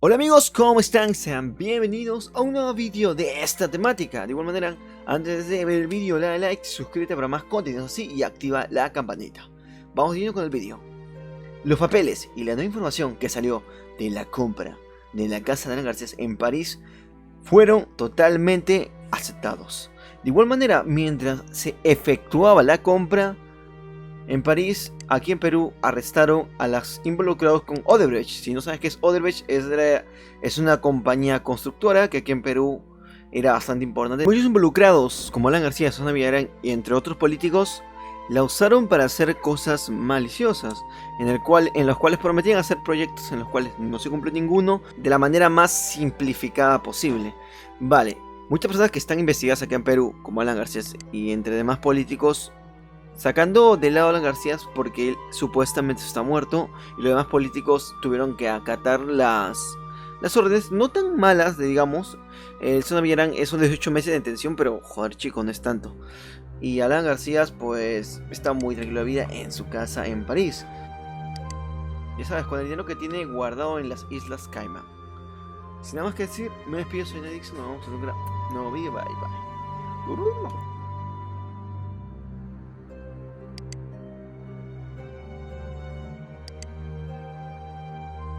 Hola amigos, ¿cómo están? Sean bienvenidos a un nuevo vídeo de esta temática. De igual manera, antes de ver el vídeo, dale like, suscríbete para más contenido así y activa la campanita. Vamos yendo con el vídeo. Los papeles y la nueva información que salió de la compra de la casa de Alan García en París fueron totalmente aceptados. De igual manera, mientras se efectuaba la compra en París, aquí en Perú, arrestaron a los involucrados con Odebrecht. Si no sabes qué es Odebrecht, es una compañía constructora que aquí en Perú era bastante importante. Muchos involucrados, como Alan García, Susana Villarán y entre otros políticos, la usaron para hacer cosas maliciosas, en los cuales prometían hacer proyectos en los cuales no se cumple ninguno, de la manera más simplificada posible. Vale, muchas personas que están investigadas aquí en Perú, como Alan García y entre demás políticos, sacando de lado a Alan García porque él supuestamente está muerto y los demás políticos tuvieron que acatar las órdenes, no tan malas, digamos. El Susana Villarán es un 18 meses de detención, pero joder chico, no es tanto. Y Alan García pues está muy tranquilo de vida en su casa en París. Ya sabes, con el dinero que tiene guardado en las Islas Caimán. Sin nada más que decir, me despido, soy Nadix, nos vemos en un nuevo video, bye bye.